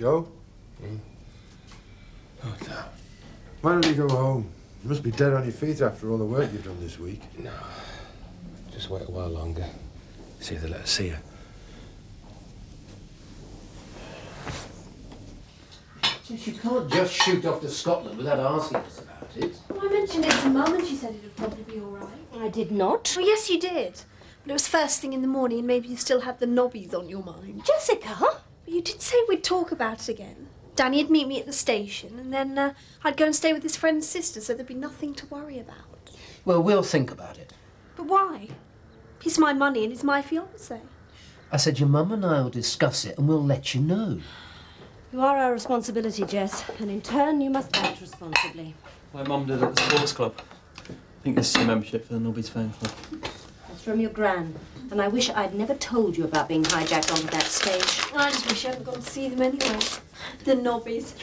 Joe? Oh, no. Why don't you go home? You must be dead on your feet after all the work you've done this week. No. Just wait a while longer. See if they let us see her. Jess, you can't just shoot off to Scotland without asking us about it. Well, I mentioned it to Mum and she said it would probably be all right. I did not. Oh, yes, you did. But it was first thing in the morning and maybe you still had the nobbies on your mind. Jessica? But you did say we'd talk about it again. Danny'd meet me at the station and then I'd go and stay with his friend's sister so there'd be nothing to worry about. Well, we'll think about it. But why? He's my money and he's my fiancé. I said your mum and I will discuss it and we'll let you know. You are our responsibility, Jess, and in turn you must act responsibly. My mum did at the sports club. I think this is a membership for the Nobbies fan club. It's from your gran, and I wish I'd never told you about being hijacked onto that stage. I just wish I hadn't gone to see them anyway. The nobbies.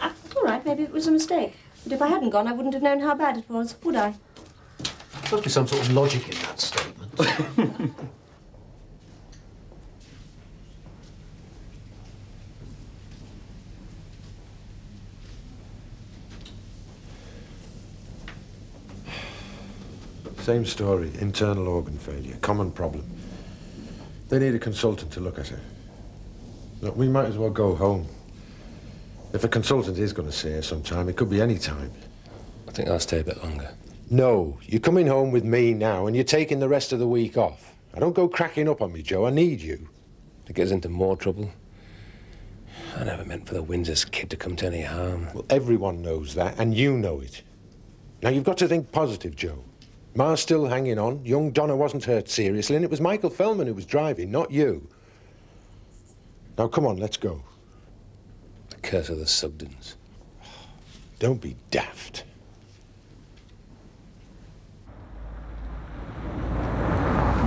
All right, maybe it was a mistake. But if I hadn't gone, I wouldn't have known how bad it was, would I? There must be some sort of logic in that statement. Same story, internal organ failure, common problem. They need a consultant to look at her. Look, we might as well go home. If a consultant is going to see her sometime, it could be any time. I think I'll stay a bit longer. No, you're coming home with me now and you're taking the rest of the week off. I don't go cracking up on me, Joe. I need you. To get us into more trouble. I never meant for the Windsor's kid to come to any harm. Well, everyone knows that, and you know it. Now, you've got to think positive, Joe. Ma's still hanging on. Young Donna wasn't hurt seriously, and it was Michael Feldman who was driving, not you. Now, come on, let's go. The curse of the Sugdens. Don't be daft.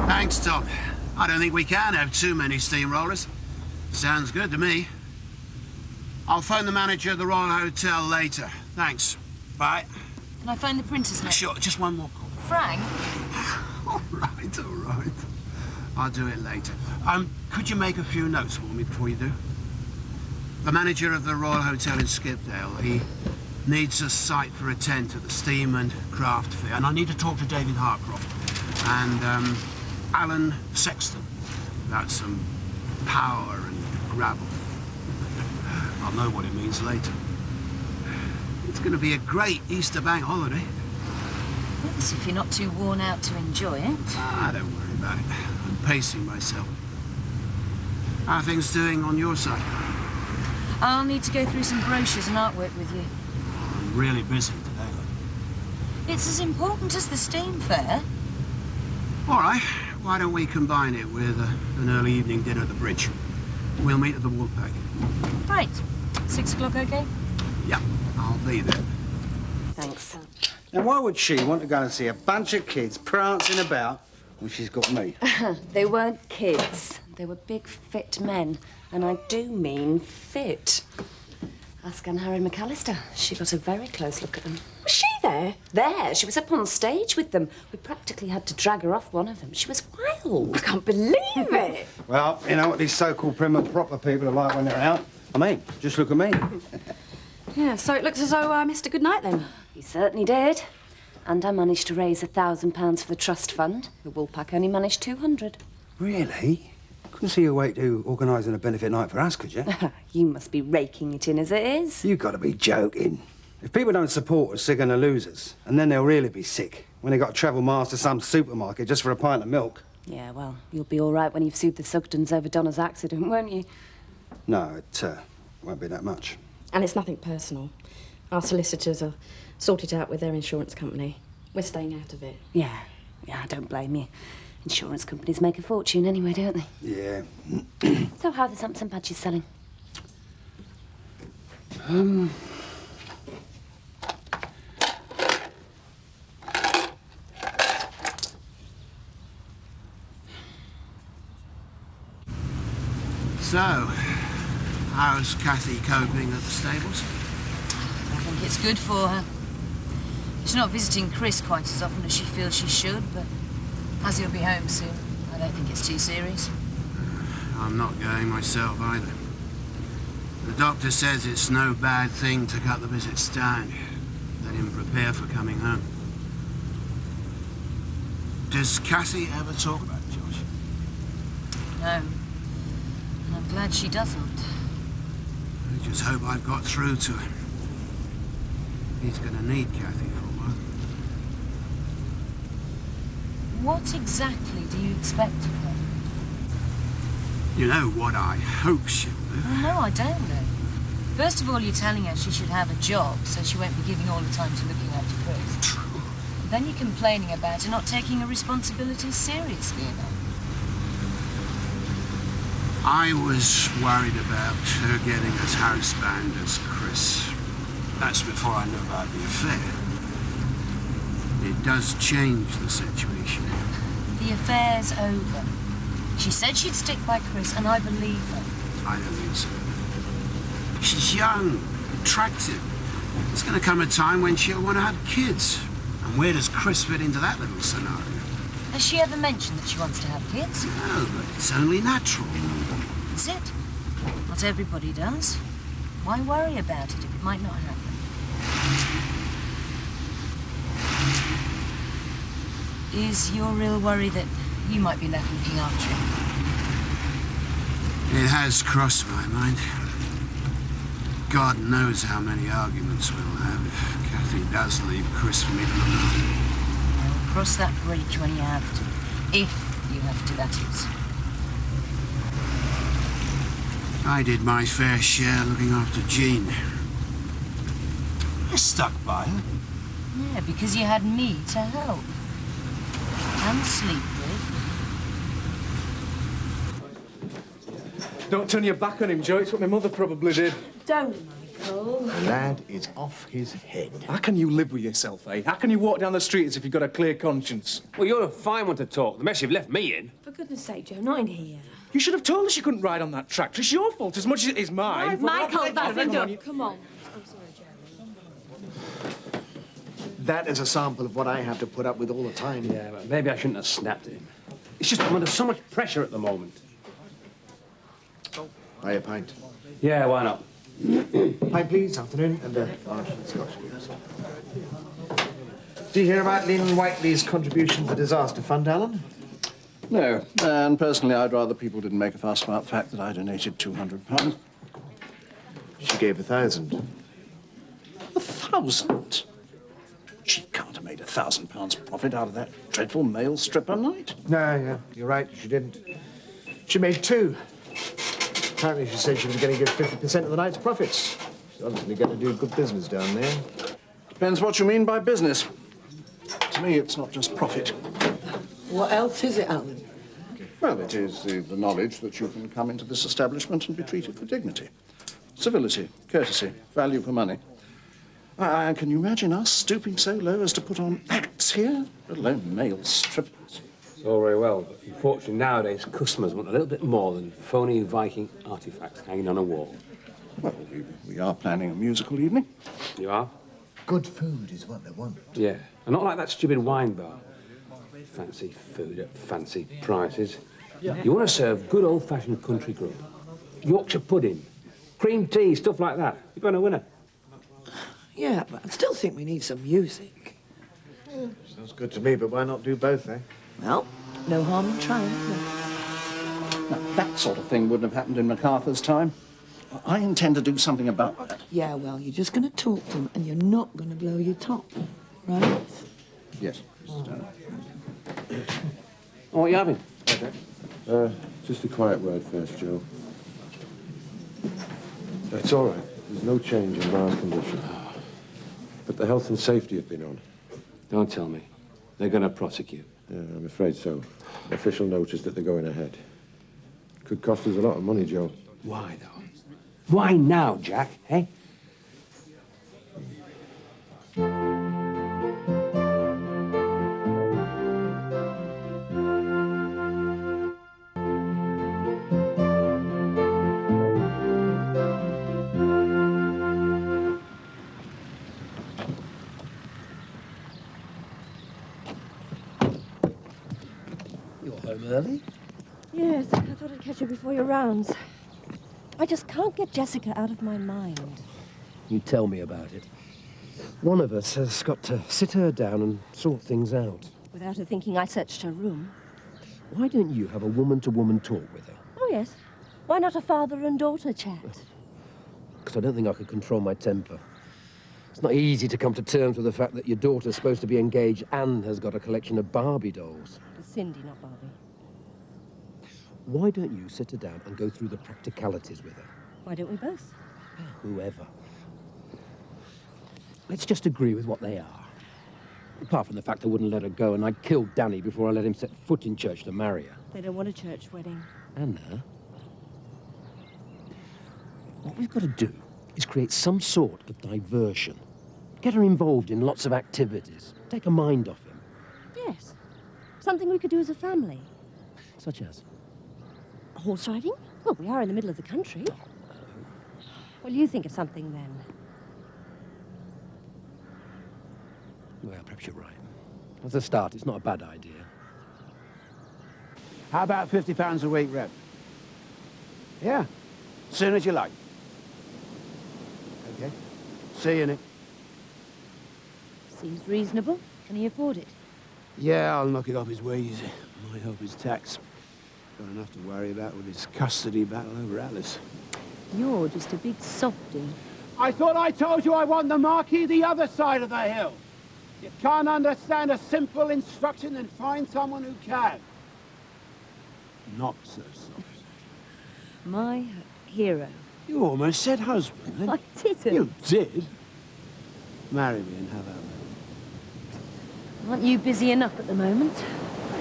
Thanks, Tom. I don't think we can have too many steamrollers. Sounds good to me. I'll phone the manager of the Royal Hotel later. Thanks. Bye. Can I phone the printer's note? Sure, just one more call. Frank? All right. I'll do it later. Could you make a few notes for me before you do? The manager of the Royal Hotel in Skipdale, he needs a site for a tent at the Steam and Craft Fair, and I need to talk to David Harcroft and Alan Sexton about some power and gravel. I'll know what it means later. It's going to be a great Easter bank holiday. Yes, if you're not too worn out to enjoy it. Don't worry about it. I'm pacing myself. How are things doing on your side? I'll need to go through some brochures and artwork with you. I'm really busy today, look. It's as important as the steam fair. All right. Why don't we combine it with an early evening dinner at the bridge? We'll meet at the Woolpack. Right. 6 o'clock, OK? Yeah, I'll be there. Thanks. Now, why would she want to go and see a bunch of kids prancing about when she's got me? They weren't kids. They were big, fit men. And I do mean fit. Ask Anne-Harry McAllister. She got a very close look at them. Was she there? There. She was up on stage with them. We practically had to drag her off one of them. She was wild. I can't believe it. Well, you know what these so-called prim and proper people are like when they're out? I mean, just look at me. Yeah, so it looks as though I missed a good night then. You certainly did. And I managed to raise £1,000 for the trust fund. The Woolpack only managed 200. Really? Couldn't see a way to organising a benefit night for us, could you? You must be raking it in as it is. You've got to be joking. If people don't support us, they're going to lose us. And then they'll really be sick when they've got to travel miles to some supermarket just for a pint of milk. Yeah, well, you'll be all right when you've sued the Sugdens over Donna's accident, won't you? No, it won't be that much. And it's nothing personal. Our solicitors are sorted out with their insurance company. We're staying out of it. Yeah, I don't blame you. Insurance companies make a fortune anyway, don't they? Yeah. So how are the Samson badges selling? So, how's Kathy coping at the stables? I think it's good for her. She's not visiting Chris quite as often as she feels she should, but as he'll be home soon, I don't think it's too serious. I'm not going myself either. The doctor says it's no bad thing to cut the visits down. Let him prepare for coming home. Does Kathy ever talk about it, George? No. And I'm glad she doesn't. I just hope I've got through to him. He's gonna need Kathy for a while. What exactly do you expect of her? You know what I hope she'll do. Well, no, I don't know. First of all, you're telling her she should have a job, so she won't be giving all her time to looking after Chris. True. Then you're complaining about her not taking her responsibilities seriously enough. I was worried about her getting as housebound as Chris. That's before I knew about the affair. It does change the situation. The affair's over. She said she'd stick by Chris, and I believe her. I don't think so. She's young, attractive. There's going to come a time when she'll want to have kids. And where does Chris fit into that little scenario? Has she ever mentioned that she wants to have kids? No, but it's only natural. Is it? Not everybody does. Why worry about it if it might not happen? Is your real worry that you might be left looking after him? It has crossed my mind. God knows how many arguments we'll have if Kathy does leave Chris for me to look after. Well, cross that bridge when you have to. If you have to, that is. I did my fair share looking after Jean. I stuck by her. Yeah, because you had me to help. And sleep with. Don't turn your back on him, Joe. It's what my mother probably did. Don't, Michael. The lad is off his head. How can you live with yourself, eh? How can you walk down the street as if you've got a clear conscience? Well, you're a fine one to talk. The mess you've left me in. For goodness sake, Joe, not in here. You should have told us you couldn't ride on that tractor. It's your fault as much as it is mine. Michael, that's enough. Come on. I'm sorry, Jerry. That is a sample of what I have to put up with all the time. Yeah, but maybe I shouldn't have snapped at him. It's just I'm under so much pressure at the moment. Buy a pint. Yeah, why not? Pint, please. Afternoon. And large Scotch, please. Do you hear about Leland Whiteley's contribution to the disaster fund, Alan? No, and personally, I'd rather people didn't make a fuss about the fact that I donated £200. She gave 1,000. 1,000? She can't have made £1,000 profit out of that dreadful male stripper night. No, yeah, you're right. She didn't. She made 2. Apparently, she said she was going to give 50% of the night's profits. She's obviously going to do good business down there. Depends what you mean by business. To me, it's not just profit. What else is it, Alan? Well, it is the knowledge that you can come into this establishment and be treated with dignity, civility, courtesy, value for money. And can you imagine us stooping so low as to put on acts here, let alone male strippers? It's all very well, but unfortunately nowadays customers want a little bit more than phony Viking artifacts hanging on a wall. Well, we are planning a musical evening. You are? Good food is what they want. Yeah, and not like that stupid wine bar. Fancy food at fancy prices. You want to serve good old-fashioned country grub. Yorkshire pudding, cream tea, stuff like that. You're going to win it. Yeah, but I still think we need some music. Yeah, sounds good to me, but why not do both, eh? Well, no harm in trying, is there? Now, that sort of thing wouldn't have happened in MacArthur's time. I intend to do something about that. Yeah, well, you're just going to talk to them and you're not going to blow your top, right? Yes, Mrs. Turner. Oh, what are you having? Just a quiet word first, Joe. It's all right. There's no change in Mar's condition. But the health and safety have been on. Don't tell me. They're going to prosecute. Yeah, I'm afraid so. Official notice that they're going ahead. Could cost us a lot of money, Joe. Why, though? Why now, Jack, eh? You're home early? Yes, I thought I'd catch you before your rounds. I just can't get Jessica out of my mind. You tell me about it. One of us has got to sit her down and sort things out. Without her thinking I searched her room. Why don't you have a woman-to-woman talk with her? Oh, yes. Why not a father and daughter chat? Because I don't think I could control my temper. It's not easy to come to terms with the fact that your daughter's supposed to be engaged and has got a collection of Barbie dolls. It's Cindy, not Barbie. Why don't you sit her down and go through the practicalities with her? Why don't we both? Whoever. Let's just agree with what they are. Apart from the fact I wouldn't let her go, and I'd kill Danny before I let him set foot in church to marry her. They don't want a church wedding. Anna, what we've got to do is create some sort of diversion. Get her involved in lots of activities. Take her mind off him. Yes. Something we could do as a family. Such as? Horse riding? Well, we are in the middle of the country. Well, you think of something then. Well, perhaps you're right. As a start, it's not a bad idea. How about £50 a week, Rep? Yeah, soon as you like. Okay. See you in it. Seems reasonable. Can he afford it? Yeah, I'll knock it off his wages. My hope is tax. Got enough to worry about with his custody battle over Alice. You're just a big softy. I thought I told you I want the marquee the other side of the hill. You can't understand a simple instruction, then find someone who can. Not so soft. My hero. You almost said husband, then. I didn't. You did. Marry me and have our baby. Aren't you busy enough at the moment?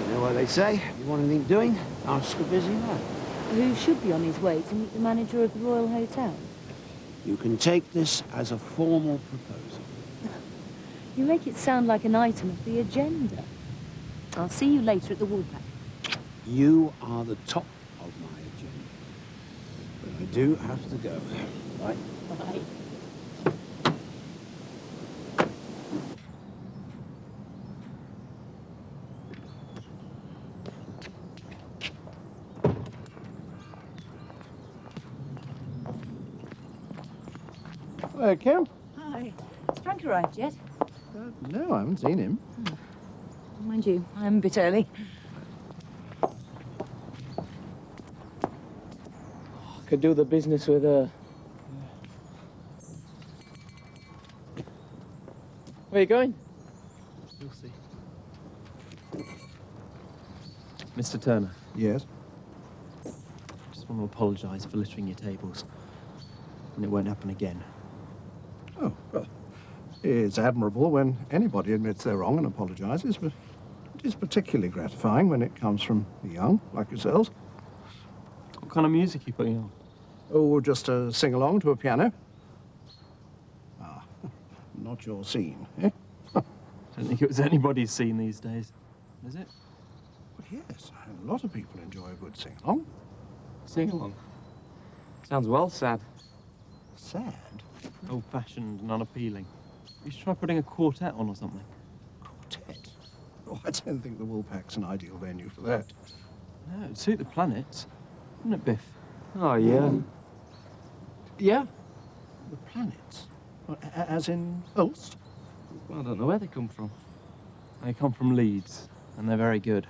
You know what they say? If you want anything doing, ask a busy man. Who should be on his way to meet the manager of the Royal Hotel? You can take this as a formal proposal. You make it sound like an item of the agenda. I'll see you later at the Woolpack. You are the top of my agenda. But I do have to go. Bye. Bye. Hello, Kim. Hi. Has Frank arrived yet? No, I haven't seen him. Mind you, I'm a bit early. Could do the business with her. Where are you going? We'll see. Mr. Turner. Yes? Just want to apologise for littering your tables. And it won't happen again. Oh, well, it's admirable when anybody admits they're wrong and apologises, but it is particularly gratifying when it comes from the young, like yourselves. What kind of music are you putting on? Oh, just a sing-along to a piano. Ah, not your scene, eh? I don't think it was anybody's scene these days, is it? Well, yes, a lot of people enjoy a good sing-along. Sing-along? Sounds well sad. Sad? Old-fashioned and unappealing. You should try putting a quartet on or something. Quartet? Oh, I don't think the Woolpack's an ideal venue for that. No, it'd suit the planets. Wouldn't it, Biff? Oh, yeah. Yeah? The planets? As in Ulst? Well, I don't know where they come from. They come from Leeds, and they're very good.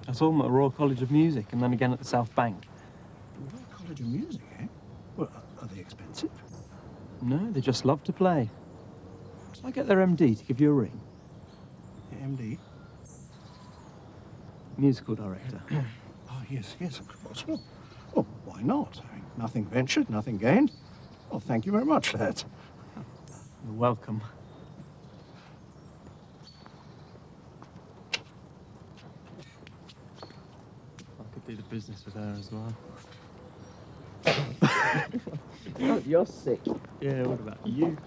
I saw them at the Royal College of Music, and then again at the South Bank. The Royal College of Music, eh? Well, are they expensive? No, they just love to play. Shall I get their MD to give you a ring? MD? Musical director. Oh, yes, of course. Well, why not? I mean, nothing ventured, nothing gained. Well, thank you very much, lads. You're welcome. I could do the business with her as well. Oh, you're sick. Yeah, what about you?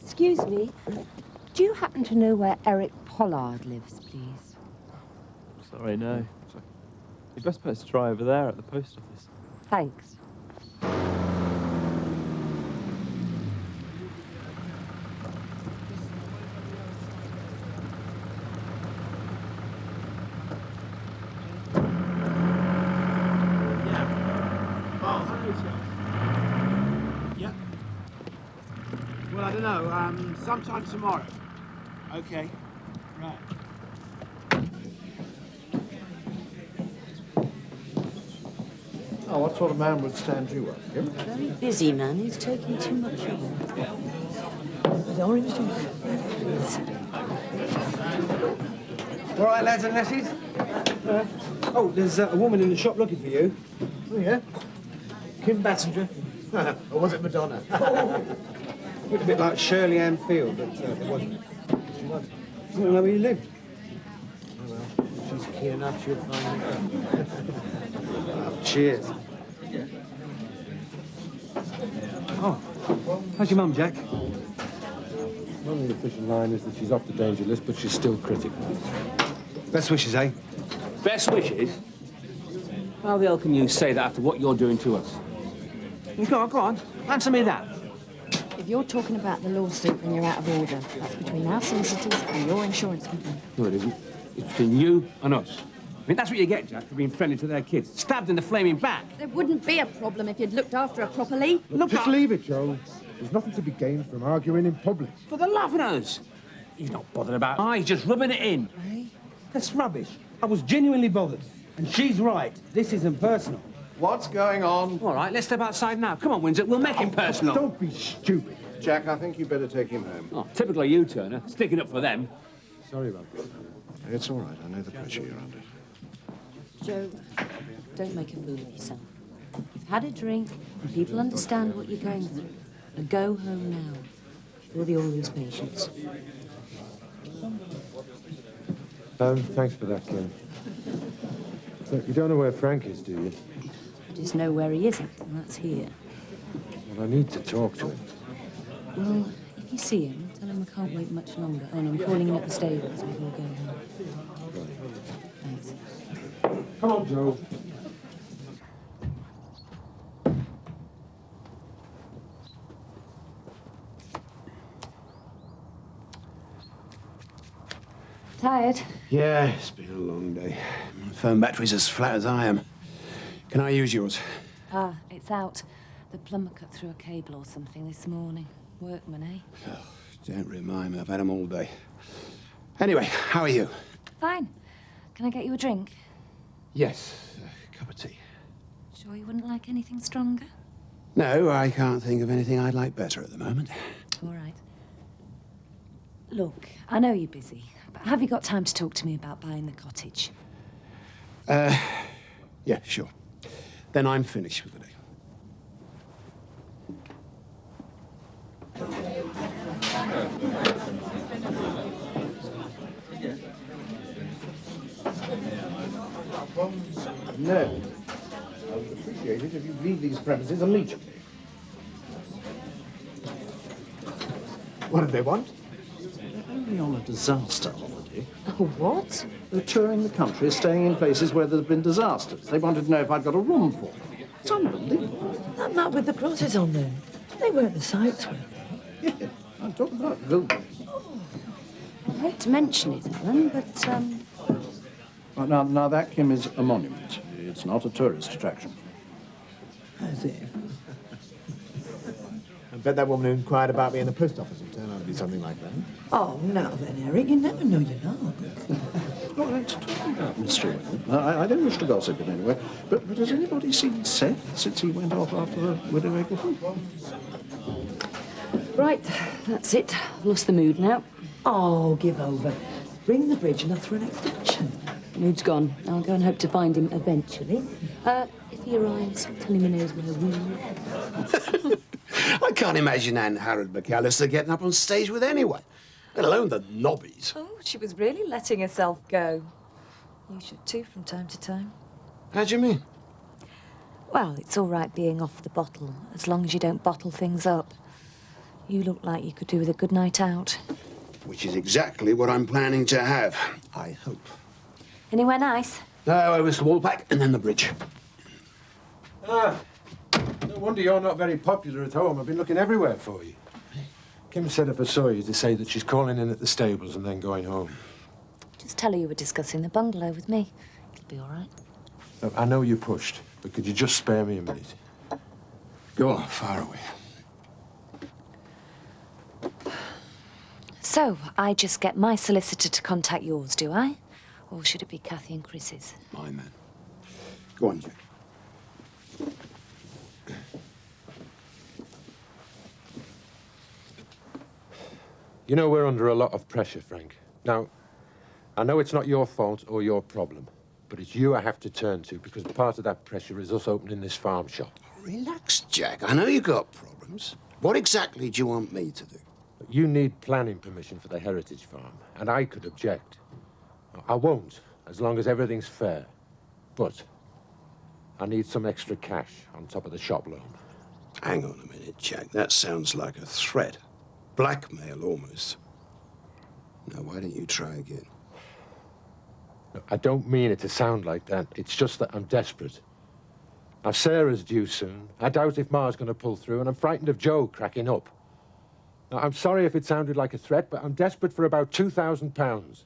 Excuse me. Do you happen to know where Eric Pollard lives, please? Sorry, no. Your best bet's to try over there at the post office. Thanks. don't know. Sometime tomorrow. Okay. Right. Oh, what sort of man would stand you up, Kim? Very busy man who's taking too much of it. The orange juice. All right, lads and lassies? Oh, there's a woman in the shop looking for you. Oh, yeah? Kim Bassinger? Or was it Madonna? Looked a bit like Shirley Ann Field, but it wasn't. She was. I don't know where you lived. Oh, well, she's keen enough, she'll find me. Cheers. Oh, how's your mum, Jack? Well, the official line is that she's off the danger list, but she's still critical. Best wishes, eh? Best wishes? How the hell can you say that after what you're doing to us? Go on. Answer me that. If you're talking about the lawsuit, then you're out of order. That's between our solicitors and your insurance company. No, it isn't. It's between you and us. I mean, that's what you get, Jack, for being friendly to their kids. Stabbed in the flaming back. There wouldn't be a problem if you'd looked after her properly. Just leave it, Joe. There's nothing to be gained from arguing in public. But they're laughing at us. He's not bothered about he's just rubbing it in. Hey, that's rubbish. I was genuinely bothered. And she's right. This isn't personal. What's going on? All right, let's step outside now. Come on, Windsor, we'll make it personal. Don't be stupid. Jack, I think you'd better take him home. Oh, typical you, Turner. Sticking up for them. Sorry about that. It's all right. I know the pressure you're under. Joe, don't make a fool of yourself. You've had a drink, and people understand what you're going through. Now go home now, before they all lose patience. Thanks for that, Ken. Look, you don't know where Frank is, do you? I just know where he isn't, and that's here. Well, I need to talk to him. Well, if you see him, tell him I can't wait much longer. Oh, and I'm calling him at the stables before going home. Thanks. Come on, Joe. Tired? Yeah, it's been a long day. My phone battery's as flat as I am. Can I use yours? Ah, it's out. The plumber cut through a cable or something this morning. Workman, eh? Oh, don't remind me. I've had them all day. Anyway, how are you? Fine. Can I get you a drink? Yes, a cup of tea. Sure you wouldn't like anything stronger? No, I can't think of anything I'd like better at the moment. All right. Look, I know you're busy, but have you got time to talk to me about buying the cottage? Yeah, sure. Then I'm finished for the day. No. I would appreciate it if you leave these premises immediately. What do they want? They're only on a disaster holiday. Oh, what? They're touring the country, staying in places where there's been disasters. They wanted to know if I'd got a room for them. It's unbelievable. That map with the crosses on there. They weren't the sites, were they? Yeah, I'm talking about buildings. I hate to mention it, Alan, but, Right, now that, Kim, is a monument. It's not a tourist attraction. As if. I bet that woman who inquired about me in the post office will turn out to be something like that. Oh, now then, Eric, you never know you're not. Well, let's talk about Mr. Whittle. I don't wish to gossip in any way, but has anybody seen Seth since he went off after the widow Eggleton? right, that's it. I've lost the mood now. Oh, give over. Bring the bridge and I'll throw an extension. Mood's gone. I'll go and hope to find him eventually. If he arrives, tell him he knows where we live. I can't imagine Anne Harold McAllister getting up on stage with anyone, let alone the nobbies. Oh, she was really letting herself go. You should too from time to time. How do you mean? Well, it's all right being off the bottle, as long as you don't bottle things up. You look like you could do with a good night out. Which is exactly what I'm planning to have, I hope. Anywhere nice? No, over to Wallpack and then the bridge. Ah, no wonder you're not very popular at home. I've been looking everywhere for you. Kim said if I saw you to say that she's calling in at the stables and then going home. Just tell her you were discussing the bungalow with me. It'll be all right. Look, I know you're pushed, but could you just spare me a minute? Go on, far away. So, I just get my solicitor to contact yours, do I? Or should it be Kathy and Chris's? My man. Go on, Jack. You know, we're under a lot of pressure, Frank. Now, I know it's not your fault or your problem, but it's you I have to turn to because part of that pressure is us opening this farm shop. Relax, Jack. I know you got problems. What exactly do you want me to do? You need planning permission for the heritage farm, and I could object. I won't, as long as everything's fair. But I need some extra cash on top of the shop loan. Hang on a minute, Jack. That sounds like a threat. Blackmail, almost. Now, why don't you try again? Look, I don't mean it to sound like that. It's just that I'm desperate. Now, Sarah's due soon. I doubt if Ma's going to pull through, and I'm frightened of Joe cracking up. Now, I'm sorry if it sounded like a threat, but I'm desperate for about £2,000.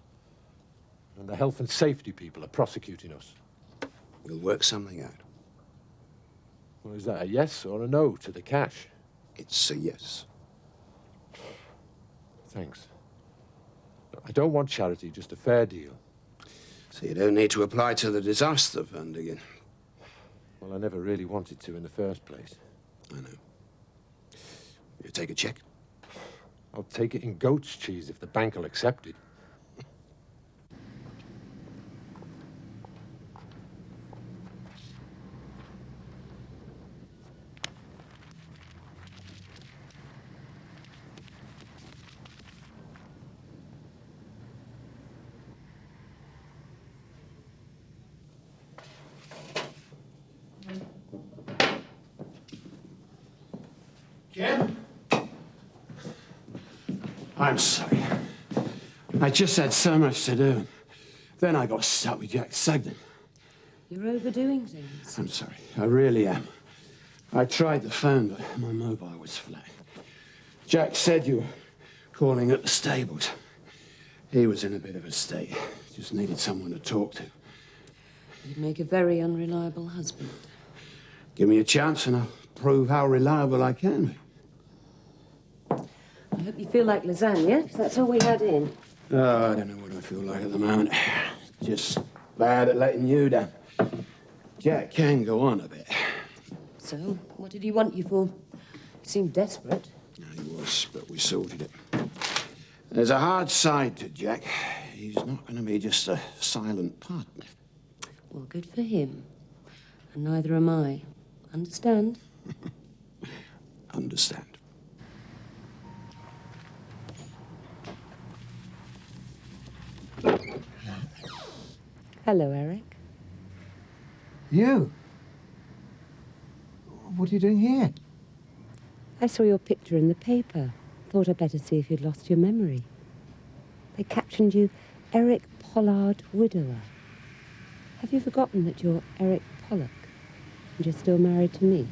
And the health and safety people are prosecuting us. We'll work something out. Well, is that a yes or a no to the cash? It's a yes. Thanks. I don't want charity, just a fair deal. So you don't need to apply to the disaster fund again? Well, I never really wanted to in the first place. I know. You take a check? I'll take it in goat's cheese if the bank will accept it. Jim? I'm sorry. I just had so much to do. Then I got stuck with Jack Sugden. You're overdoing things. I'm sorry. I really am. I tried the phone, but my mobile was flat. Jack said you were calling at the stables. He was in a bit of a state. Just needed someone to talk to. You'd make a very unreliable husband. Give me a chance and I'll prove how reliable I can be. I hope you feel like lasagna, 'cause that's all we had in. Oh, I don't know what I feel like at the moment. Just bad at letting you down. Jack can go on a bit. So, what did he want you for? You seemed desperate. He was, but we sorted it. There's a hard side to Jack. He's not going to be just a silent partner. Well, good for him. And neither am I. Understand? Understand. Hello, Eric. You? What are you doing here? I saw your picture in the paper. Thought I'd better see if you'd lost your memory. They captioned you Eric Pollard, widower. Have you forgotten that you're Eric Pollock and you're still married to me?